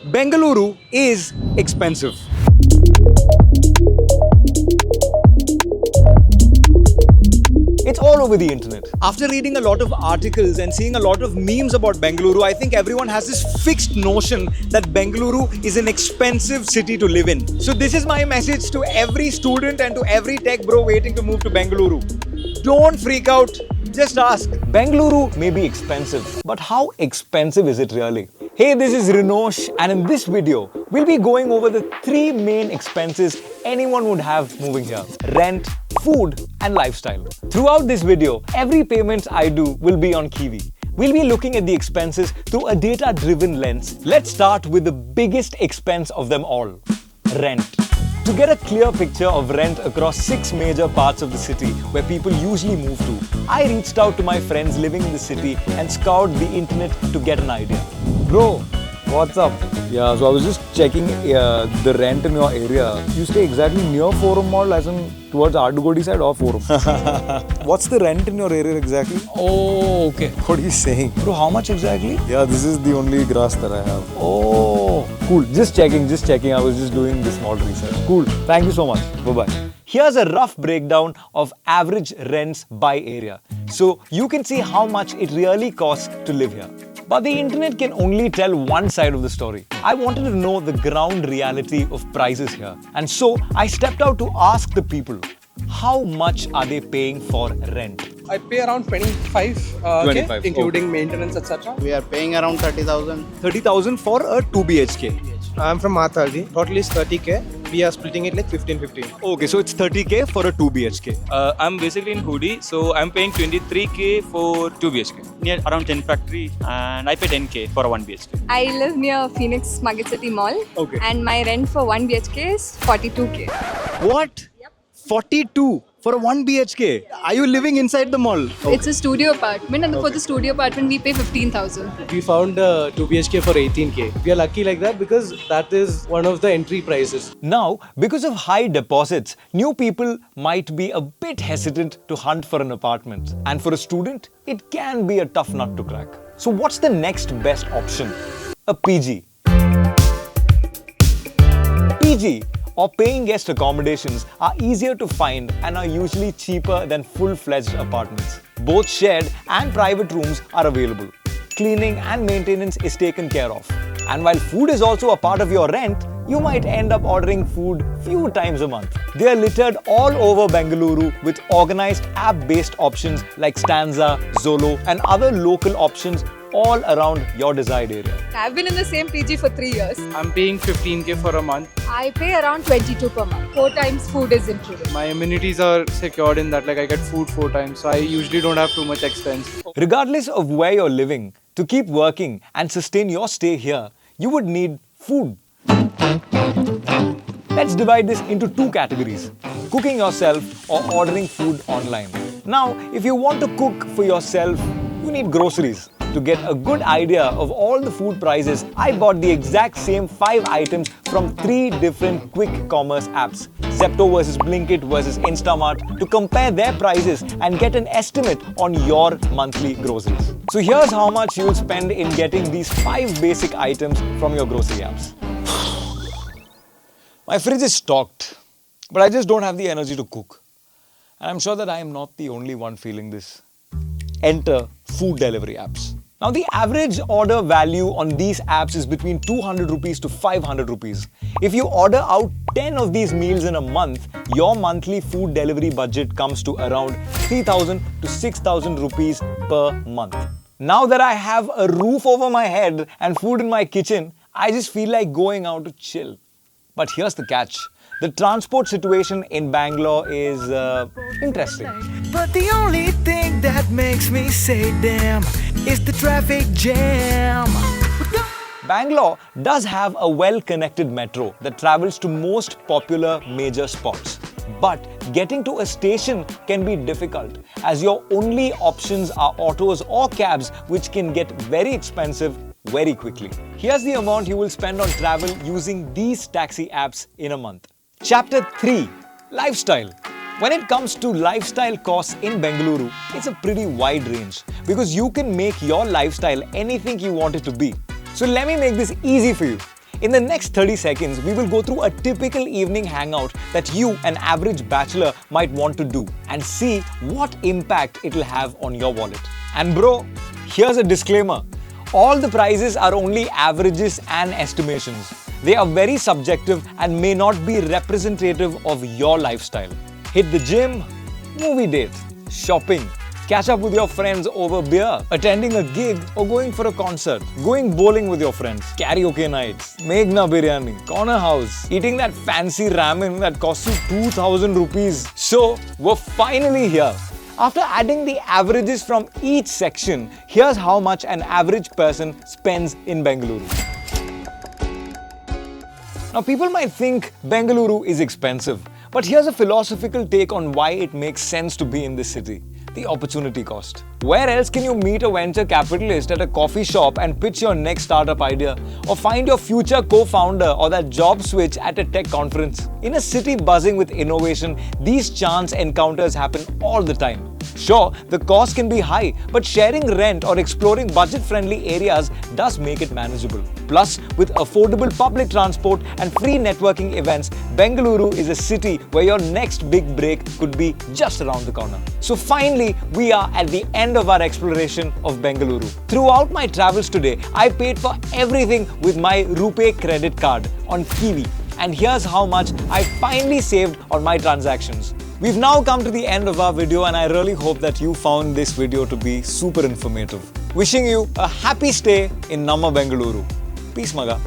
Bengaluru is expensive. It's all over the internet. After reading a lot of articles and seeing a lot of memes about Bengaluru, I think everyone has this fixed notion that Bengaluru is an expensive city to live in. So this is my message to every student and to every tech bro waiting to move to Bengaluru. Don't freak out. Just ask. Bengaluru may be expensive, but how expensive is it really? Hey, this is Rinosh, and in this video, we'll be going over the three main expenses anyone would have moving here: rent, food, and lifestyle. Throughout this video, every payment I do will be on Kiwi. We'll be looking at the expenses through a data-driven lens. Let's start with the biggest expense of them all: rent. To get a clear picture of rent across 6 major parts of the city where people usually move to, I reached out to my friends living in the city and scoured the internet to get an idea. Bro, what's up? Yeah, so I was just checking the rent in your area. You stay exactly near Forum Mall, as in towards Ardugodi side or Forum? What's the rent in your area exactly? Oh, okay. What are you saying? Bro, how much exactly? Yeah, this is the only grass that I have. Oh, cool. Just checking. I was just doing this small research. Cool. Thank you so much. Bye-bye. Here's a rough breakdown of average rents by area, so you can see how much it really costs to live here. But the internet can only tell one side of the story. I wanted to know the ground reality of prices here. And so I stepped out to ask the people, how much are they paying for rent? I pay around 25, 25, including maintenance, etc. We are paying around 30,000. 30,000 for a 2 BHK. I'm from Mathaji. Total is 30k. We are splitting it like 15-15. Okay, so it's 30k for a 2 BHK. I'm basically in Hoodie, so I'm paying 23k for 2 BHK. Near around 10 factory, and I pay 10k for a 1 BHK. I live near Phoenix Market City Mall. Okay. And my rent for 1 BHK is 42k. What? Yep. 42 for a 1 BHK? Are you living inside the mall? It's a studio apartment, and for the studio apartment we pay 15,000. We found a 2 BHK for 18k. We are lucky like that because that is one of the entry prices. Now, because of high deposits, new people might be a bit hesitant to hunt for an apartment. And for a student, it can be a tough nut to crack. So what's the next best option? A PG. PG, or paying guest accommodations, are easier to find and are usually cheaper than full-fledged apartments. Both shared and private rooms are available. Cleaning and maintenance is taken care of. And while food is also a part of your rent, you might end up ordering food few times a month. They are littered all over Bengaluru with organized app-based options like Stanza, Zolo, and other local options all around your desired area. I've been in the same PG for 3 years. I'm paying 15k for a month. I pay around 22 per month. 4 times food is included. My amenities are secured in that, like I get food 4 times, so I usually don't have too much expense. Regardless of where you're living, to keep working and sustain your stay here, you would need food. Let's divide this into 2 categories: cooking yourself or ordering food online. Now, if you want to cook for yourself, you need groceries. To get a good idea of all the food prices, I bought the exact same 5 items from 3 different quick commerce apps: Zepto versus Blinkit versus Instamart, to compare their prices and get an estimate on your monthly groceries. So here's how much you'll spend in getting these 5 basic items from your grocery apps. My fridge is stocked, but I just don't have the energy to cook. And I'm sure that I am not the only one feeling this. Enter food delivery apps. Now, the average order value on these apps is between 200 rupees to 500 rupees. If you order out 10 of these meals in a month, your monthly food delivery budget comes to around 3,000 to 6,000 rupees per month. Now that I have a roof over my head and food in my kitchen, I just feel like going out to chill. But here's the catch. The transport situation in Bangalore is interesting. But the only thing that makes me say damn is the traffic jam. Bangalore does have a well-connected metro that travels to most popular major spots. But getting to a station can be difficult, as your only options are autos or cabs, which can get very expensive very quickly. Here's the amount you will spend on travel using these taxi apps in a month. Chapter 3: Lifestyle. When it comes to lifestyle costs in Bengaluru, it's a pretty wide range because you can make your lifestyle anything you want it to be. So let me make this easy for you. In the next 30 seconds, we will go through a typical evening hangout that you, an average bachelor, might want to do and see what impact it will have on your wallet. And bro, here's a disclaimer. All the prices are only averages and estimations. They are very subjective and may not be representative of your lifestyle. Hit the gym, movie date, shopping, catch up with your friends over beer, attending a gig or going for a concert, going bowling with your friends, karaoke nights, Meghna biryani, corner house, eating that fancy ramen that costs you 2,000 rupees. So, we're finally here. After adding the averages from each section, here's how much an average person spends in Bengaluru. Now, people might think Bengaluru is expensive, but here's a philosophical take on why it makes sense to be in this city. The opportunity cost. Where else can you meet a venture capitalist at a coffee shop and pitch your next startup idea? Or find your future co-founder or that job switch at a tech conference? In a city buzzing with innovation, these chance encounters happen all the time. Sure, the cost can be high, but sharing rent or exploring budget-friendly areas does make it manageable. Plus, with affordable public transport and free networking events, Bengaluru is a city where your next big break could be just around the corner. So finally, we are at the end of our exploration of Bengaluru. Throughout my travels today, I paid for everything with my RuPay credit card on Kiwi. And here's how much I finally saved on my transactions. We've now come to the end of our video and I really hope that you found this video to be super informative. Wishing you a happy stay in Namma Bengaluru. Peace, Maga.